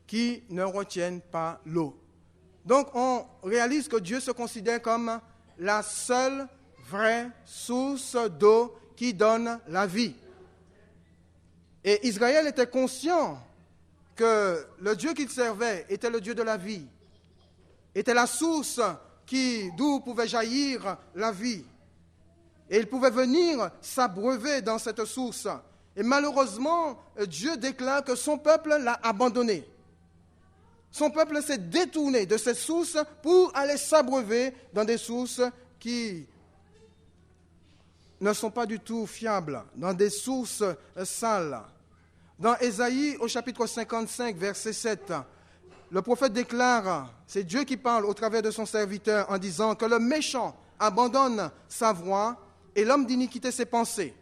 [SPEAKER 1] qui ne retiennent pas l'eau. Donc on réalise que Dieu se considère comme la seule vraie source d'eau qui donne la vie. Et Israël était conscient que le Dieu qu'il servait était le Dieu de la vie, était la source d'où pouvait jaillir la vie. Et il pouvait venir s'abreuver dans cette source. Et malheureusement, Dieu déclare que son peuple l'a abandonné. Son peuple s'est détourné de cette source pour aller s'abreuver dans des sources qui ne sont pas du tout fiables, dans des sources sales. Dans Ésaïe, au chapitre 55, verset 7, le prophète déclare, c'est Dieu qui parle au travers de son serviteur en disant que le méchant abandonne sa voie et l'homme d'iniquité ses pensées,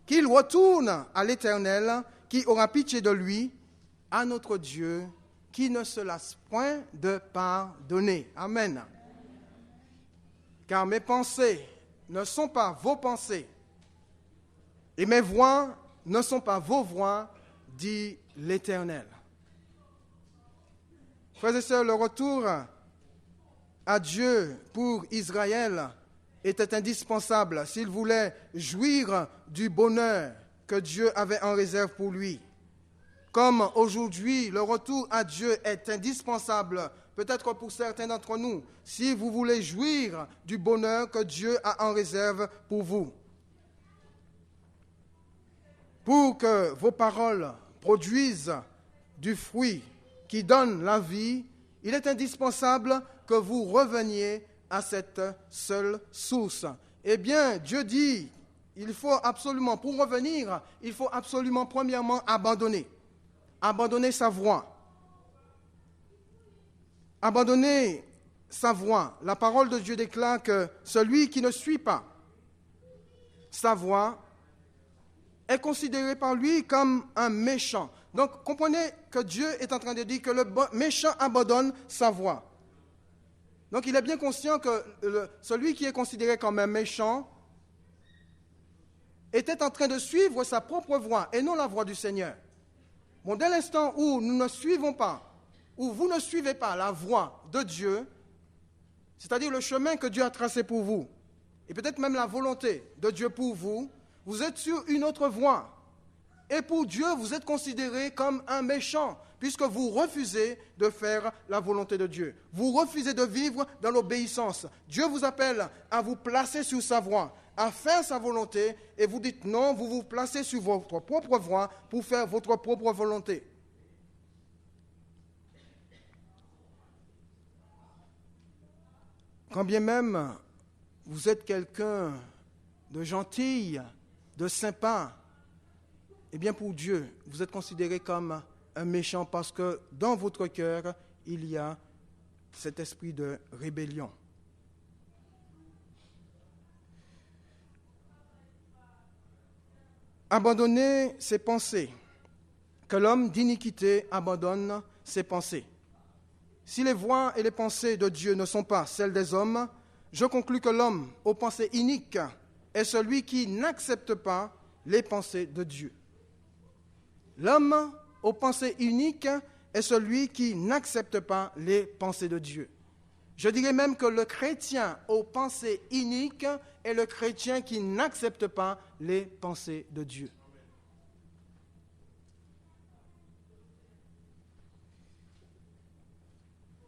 [SPEAKER 1] qu'il retourne à l'Éternel qui aura pitié de lui, à notre Dieu qui ne se lasse point de pardonner. Amen. Car mes pensées ne sont pas vos pensées, et mes voies ne sont pas vos voies, dit l'Éternel. Frères et sœurs, le retour à Dieu pour Israël était indispensable s'il voulait jouir du bonheur que Dieu avait en réserve pour lui. Comme aujourd'hui, le retour à Dieu est indispensable, peut-être pour certains d'entre nous, si vous voulez jouir du bonheur que Dieu a en réserve pour vous. Pour que vos paroles produisent du fruit qui donne la vie, il est indispensable que vous reveniez à cette seule source. Eh bien, Dieu dit, pour revenir, il faut absolument premièrement abandonner sa voie, abandonner sa voix. La parole de Dieu déclare que celui qui ne suit pas sa voix est considéré par lui comme un méchant. Donc, comprenez que Dieu est en train de dire que le méchant abandonne sa voix. Donc, il est bien conscient que celui qui est considéré comme un méchant était en train de suivre sa propre voix et non la voix du Seigneur. Bon, dès l'instant où nous ne suivons pas, où vous ne suivez pas la voix de Dieu, c'est-à-dire le chemin que Dieu a tracé pour vous, et peut-être même la volonté de Dieu pour vous, vous êtes sur une autre voie. Et pour Dieu, vous êtes considéré comme un méchant, puisque vous refusez de faire la volonté de Dieu. Vous refusez de vivre dans l'obéissance. Dieu vous appelle à vous placer sur sa voie, à faire sa volonté, et vous dites non, vous vous placez sur votre propre voie pour faire votre propre volonté. Quand bien même vous êtes quelqu'un de gentil, de sympa, eh bien pour Dieu, vous êtes considéré comme un méchant parce que dans votre cœur, il y a cet esprit de rébellion. Abandonner ses pensées, que l'homme d'iniquité abandonne ses pensées. Si les voies et les pensées de Dieu ne sont pas celles des hommes, je conclus que l'homme aux pensées iniques est celui qui n'accepte pas les pensées de Dieu. L'homme aux pensées uniques est celui qui n'accepte pas les pensées de Dieu. Je dirais même que le chrétien aux pensées iniques est le chrétien qui n'accepte pas les pensées de Dieu.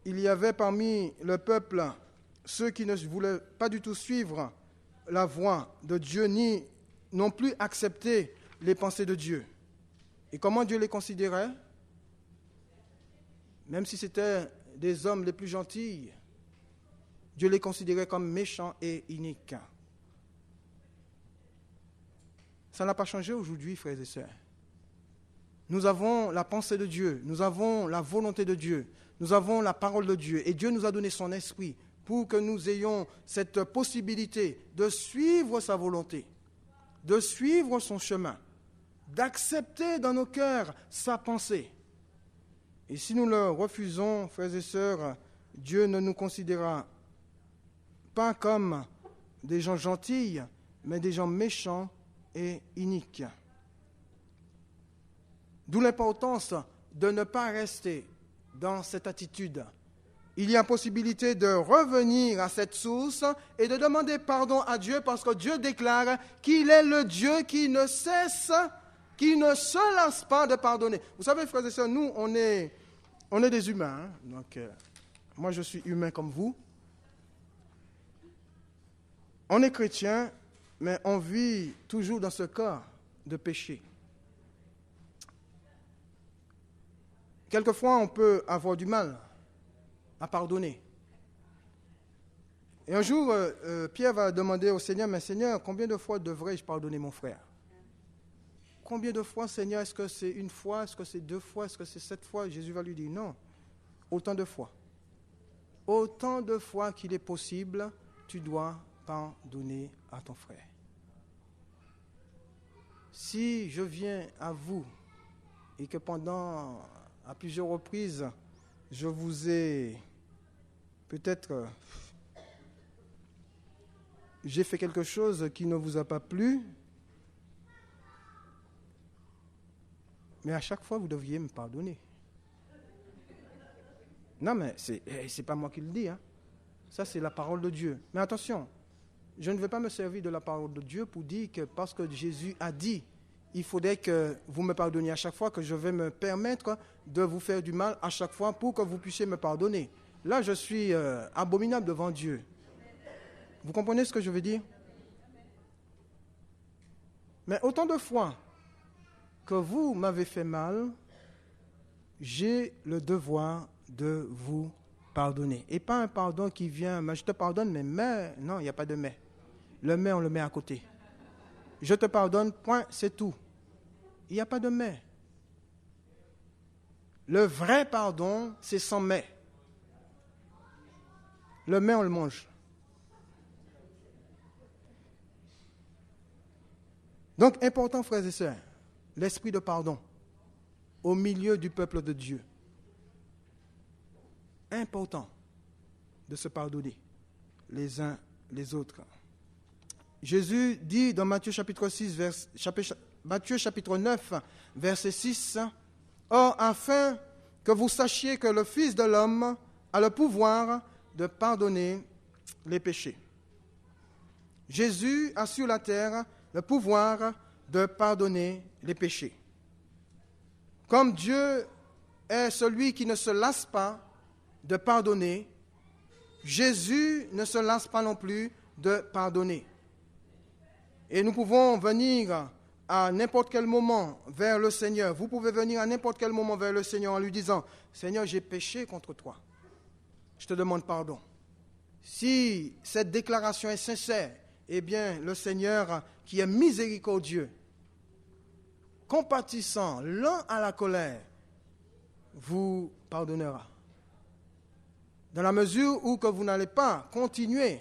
[SPEAKER 1] Il y avait parmi le peuple ceux qui ne voulaient pas du tout suivre la voie de Dieu, ni non plus accepter les pensées de Dieu. Et comment Dieu les considérait? Même si c'était des hommes les plus gentils, Dieu les considérait comme méchants et iniques. Ça n'a pas changé aujourd'hui, frères et sœurs. Nous avons la pensée de Dieu, nous avons la volonté de Dieu, nous avons la parole de Dieu, et Dieu nous a donné son esprit pour que nous ayons cette possibilité de suivre sa volonté, de suivre son chemin, d'accepter dans nos cœurs sa pensée. Et si nous le refusons, frères et sœurs, Dieu ne nous considérera pas comme des gens gentils, mais des gens méchants et iniques. D'où l'importance de ne pas rester dans cette attitude. Il y a possibilité de revenir à cette source et de demander pardon à Dieu parce que Dieu déclare qu'il est le Dieu qui ne cesse, qui ne se lasse pas de pardonner. Vous savez, frères et sœurs, nous, on est des humains. Hein? Donc, moi, je suis humain comme vous. On est chrétien, mais on vit toujours dans ce corps de péché. Quelquefois, on peut avoir du mal à pardonner. Et un jour, Pierre va demander au Seigneur, mais Seigneur, combien de fois devrais-je pardonner mon frère? Combien de fois, Seigneur, est-ce que c'est une fois, est-ce que c'est 2 fois, est-ce que c'est 7 fois? Jésus va lui dire, non, autant de fois. Autant de fois qu'il est possible, tu dois pardonner à ton frère. Si je viens à vous et que à plusieurs reprises, je vous ai peut-être, j'ai fait quelque chose qui ne vous a pas plu, mais à chaque fois, vous devriez me pardonner. Non, mais c'est pas moi qui le dis. Hein. Ça, c'est la parole de Dieu. Mais attention, je ne vais pas me servir de la parole de Dieu pour dire que parce que Jésus a dit, il faudrait que vous me pardonniez à chaque fois, que je vais me permettre de vous faire du mal à chaque fois pour que vous puissiez me pardonner. Là, je suis abominable devant Dieu. Vous comprenez ce que je veux dire? Mais autant de fois que vous m'avez fait mal, j'ai le devoir de vous pardonner. Et pas un pardon qui vient, mais je te pardonne, mais non, il n'y a pas de mais. Le mais, on le met à côté. Je te pardonne, point, c'est tout. Il n'y a pas de mais. Le vrai pardon, c'est sans mais. Le mets, on le mange. Donc, important, frères et sœurs, l'esprit de pardon au milieu du peuple de Dieu. Important de se pardonner les uns les autres. Jésus dit dans Matthieu chapitre 9, verset 6, « Or, afin que vous sachiez que le Fils de l'homme a le pouvoir de pardonner les péchés. » Jésus a sur la terre le pouvoir de pardonner les péchés. Comme Dieu est celui qui ne se lasse pas de pardonner, Jésus ne se lasse pas non plus de pardonner. Et nous pouvons venir à n'importe quel moment vers le Seigneur. Vous pouvez venir à n'importe quel moment vers le Seigneur en lui disant, « Seigneur, j'ai péché contre toi. Je te demande pardon. » Si cette déclaration est sincère, eh bien, le Seigneur, qui est miséricordieux, compatissant, lent à la colère, vous pardonnera. Dans la mesure où que vous n'allez pas continuer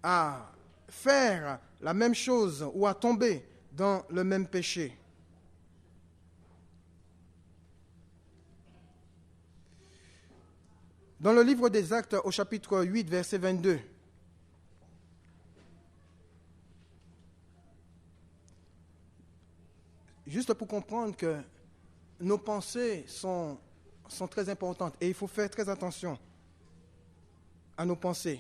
[SPEAKER 1] à faire la même chose ou à tomber dans le même péché. Dans le livre des Actes, au chapitre 8, verset 22, juste pour comprendre que nos pensées sont très importantes et il faut faire très attention à nos pensées.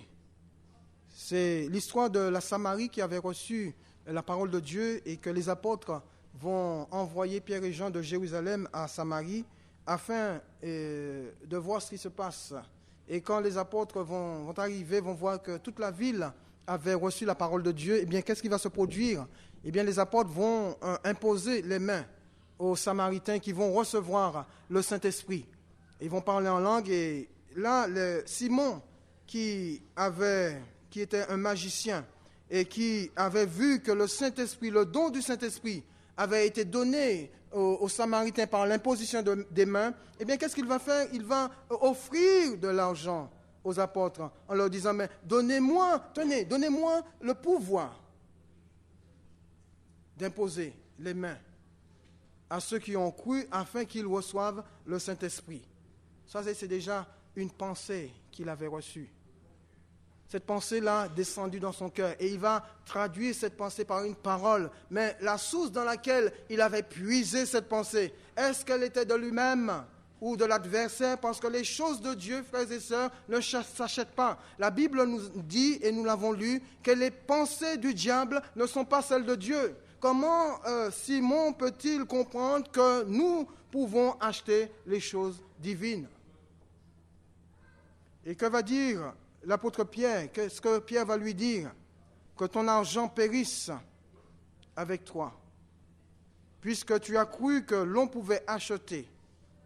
[SPEAKER 1] C'est l'histoire de la Samarie qui avait reçu la parole de Dieu et que les apôtres vont envoyer Pierre et Jean de Jérusalem à Samarie afin de voir ce qui se passe. Et quand les apôtres vont arriver, vont voir que toute la ville avait reçu la parole de Dieu, eh bien, qu'est-ce qui va se produire? Eh bien, les apôtres vont imposer les mains aux Samaritains qui vont recevoir le Saint-Esprit. Ils vont parler en langue et là, Simon, qui était un magicien et qui avait vu que le Saint-Esprit, le don du Saint-Esprit, avait été donné aux Samaritains par l'imposition des mains, eh bien, qu'est-ce qu'il va faire? Il va offrir de l'argent aux apôtres en leur disant, mais donnez-moi le pouvoir d'imposer les mains à ceux qui ont cru afin qu'ils reçoivent le Saint-Esprit. Ça, c'est déjà une pensée qu'il avait reçue. Cette pensée-là descendue dans son cœur. Et il va traduire cette pensée par une parole. Mais la source dans laquelle il avait puisé cette pensée, est-ce qu'elle était de lui-même ou de l'adversaire? Parce que les choses de Dieu, frères et sœurs, ne s'achètent pas. La Bible nous dit, et nous l'avons lu, que les pensées du diable ne sont pas celles de Dieu. Comment Simon peut-il comprendre que nous pouvons acheter les choses divines? Et que va dire l'apôtre Pierre? Qu'est-ce que Pierre va lui dire? Que ton argent périsse avec toi, puisque tu as cru que l'on pouvait acheter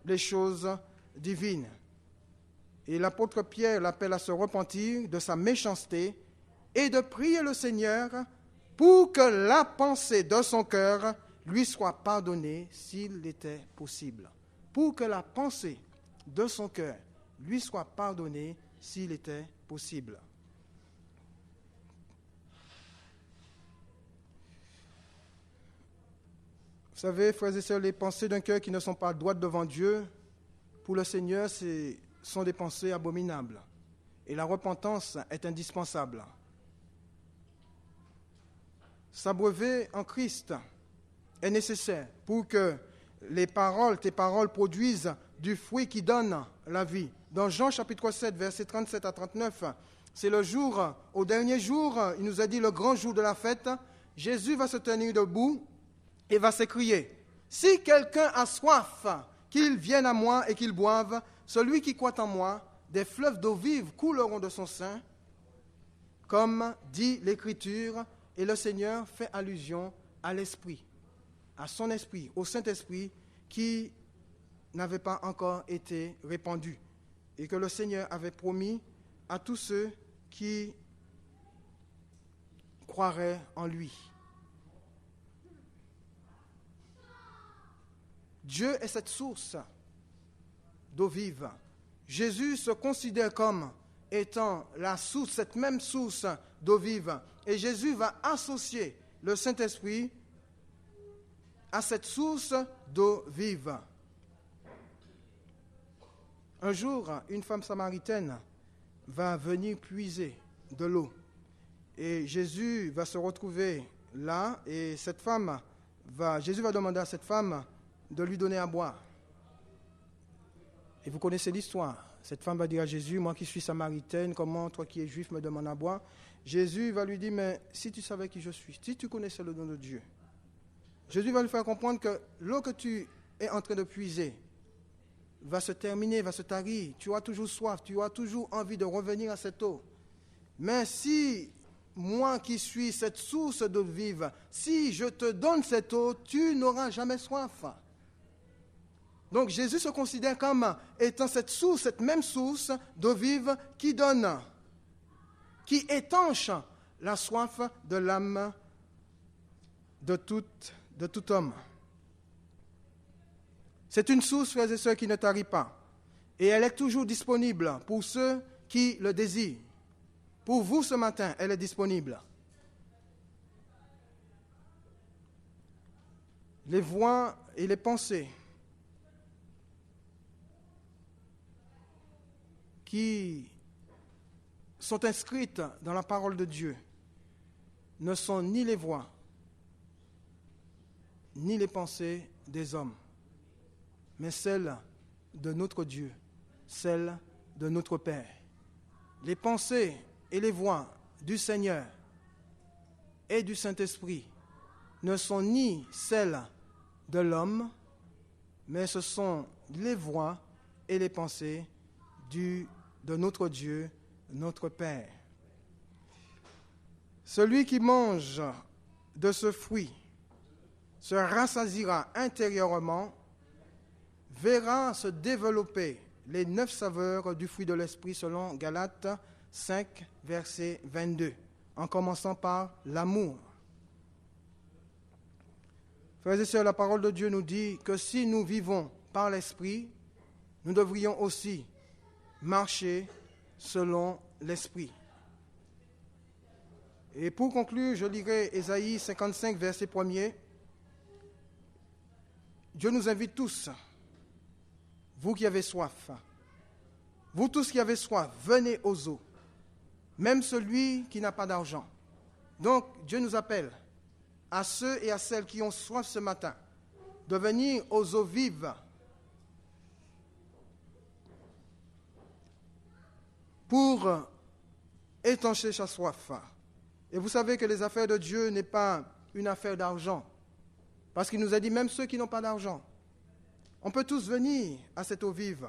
[SPEAKER 1] les choses divines. Et l'apôtre Pierre l'appelle à se repentir de sa méchanceté et de prier le Seigneur pour que la pensée de son cœur lui soit pardonnée s'il était possible. Pour que la pensée de son cœur lui soit pardonnée s'il était possible. Vous savez, frères et sœurs, les pensées d'un cœur qui ne sont pas droites devant Dieu, pour le Seigneur, sont des pensées abominables. Et la repentance est indispensable. S'abreuver en Christ est nécessaire pour que tes paroles produisent du fruit qui donne la vie. Dans Jean chapitre 7, versets 37 à 39, c'est le jour, au dernier jour, il nous a dit le grand jour de la fête, Jésus va se tenir debout et va s'écrier, « Si quelqu'un a soif, qu'il vienne à moi et qu'il boive, celui qui croit en moi, des fleuves d'eau vive couleront de son sein, comme dit l'Écriture. » Et le Seigneur fait allusion à l'Esprit, à son Esprit, au Saint-Esprit qui n'avait pas encore été répandu et que le Seigneur avait promis à tous ceux qui croiraient en lui. Dieu est cette source d'eau vive. Jésus se considère comme étant la source, cette même source d'eau vive. Et Jésus va associer le Saint-Esprit à cette source d'eau vive. Un jour, une femme samaritaine va venir puiser de l'eau. Et Jésus va se retrouver là, et Jésus va demander à cette femme de lui donner à boire. Et vous connaissez l'histoire. Cette femme va dire à Jésus, moi qui suis samaritaine, comment toi qui es juif me demandes à boire? Jésus va lui dire, mais si tu savais qui je suis, si tu connaissais le nom de Dieu. Jésus va lui faire comprendre que l'eau que tu es en train de puiser va se terminer, va se tarir. Tu auras toujours soif, tu auras toujours envie de revenir à cette eau. Mais si moi qui suis cette source d'eau vive, si je te donne cette eau, tu n'auras jamais soif. Donc Jésus se considère comme étant cette source, cette même source d'eau vive qui donne, qui étanche la soif de l'âme de tout homme. C'est une source, frères et sœurs, qui ne tarit pas. Et elle est toujours disponible pour ceux qui le désirent. Pour vous ce matin, elle est disponible. Les voix et les pensées qui sont inscrites dans la parole de Dieu ne sont ni les voix, ni les pensées des hommes, mais celles de notre Dieu, celles de notre Père. Les pensées et les voix du Seigneur et du Saint-Esprit ne sont ni celles de l'homme, mais ce sont les voix et les pensées de notre Dieu, notre Père. Celui qui mange de ce fruit se rassasiera intérieurement, verra se développer les 9 saveurs du fruit de l'Esprit selon Galates 5, verset 22, en commençant par l'amour. Frères et sœurs, la parole de Dieu nous dit que si nous vivons par l'Esprit, nous devrions aussi marcher selon l'Esprit. Et pour conclure, je lirai Ésaïe 55, verset 1er. Dieu nous invite tous, vous qui avez soif, vous tous qui avez soif, venez aux eaux, même celui qui n'a pas d'argent. Donc, Dieu nous appelle à ceux et à celles qui ont soif ce matin de venir aux eaux vives pour étancher sa soif. Et vous savez que les affaires de Dieu n'est pas une affaire d'argent, parce qu'il nous a dit même ceux qui n'ont pas d'argent. On peut tous venir à cette eau vive.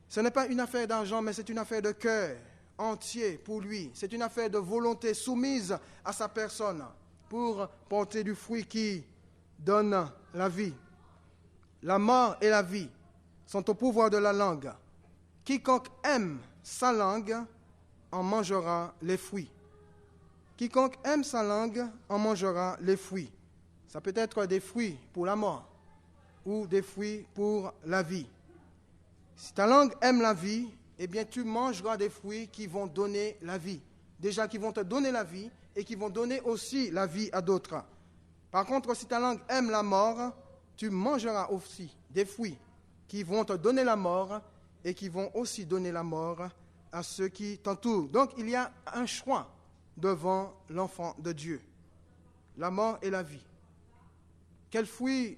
[SPEAKER 1] Ce n'est pas une affaire d'argent, mais c'est une affaire de cœur entier pour lui. C'est une affaire de volonté soumise à sa personne pour porter du fruit qui donne la vie. La mort et la vie sont au pouvoir de la langue. Quiconque aime sa langue en mangera les fruits. Quiconque aime sa langue en mangera les fruits. Ça peut être des fruits pour la mort ou des fruits pour la vie. Si ta langue aime la vie, eh bien tu mangeras des fruits qui vont donner la vie. Déjà qui vont te donner la vie et qui vont donner aussi la vie à d'autres. Par contre, si ta langue aime la mort, tu mangeras aussi des fruits qui vont te donner la mort et qui vont aussi donner la mort à ceux qui t'entourent. Donc il y a un choix devant l'enfant de Dieu. La mort et la vie. Quel fruit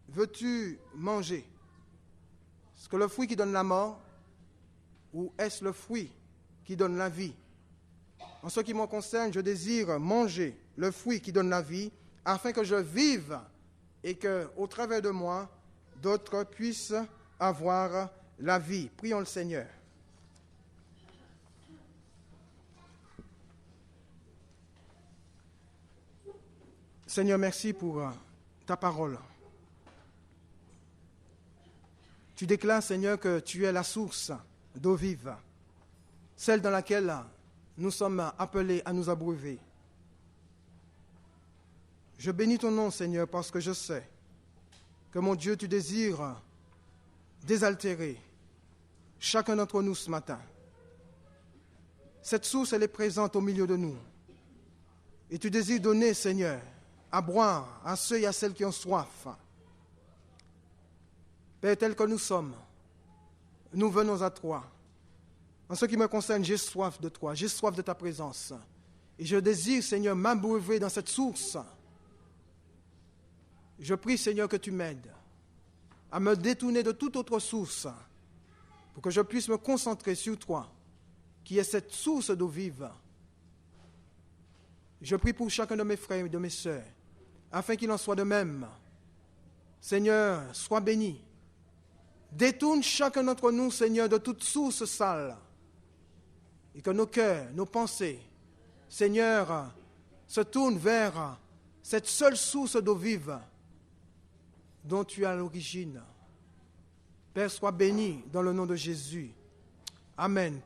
[SPEAKER 1] veux-tu manger? Est-ce que le fruit qui donne la mort ou est-ce le fruit qui donne la vie? En ce qui me concerne, je désire manger le fruit qui donne la vie afin que je vive et qu'au travers de moi, d'autres puissent avoir la vie. Prions le Seigneur. Seigneur, merci pour ta parole. Tu déclares, Seigneur, que tu es la source d'eau vive, celle dans laquelle nous sommes appelés à nous abreuver. Je bénis ton nom, Seigneur, parce que je sais que, mon Dieu, tu désires désaltérer chacun d'entre nous ce matin. Cette source, elle est présente au milieu de nous. Et tu désires donner, Seigneur, à boire à ceux et à celles qui ont soif. Père, tel que nous sommes, nous venons à toi. En ce qui me concerne, j'ai soif de toi, j'ai soif de ta présence. Et je désire, Seigneur, m'abreuver dans cette source. Je prie, Seigneur, que tu m'aides à me détourner de toute autre source pour que je puisse me concentrer sur toi, qui est cette source d'eau vive. Je prie pour chacun de mes frères et de mes sœurs, afin qu'il en soit de même. Seigneur, sois béni. Détourne chacun d'entre nous, Seigneur, de toute source sale. Et que nos cœurs, nos pensées, Seigneur, se tournent vers cette seule source d'eau vive dont tu as l'origine. Père, sois béni dans le nom de Jésus. Amen.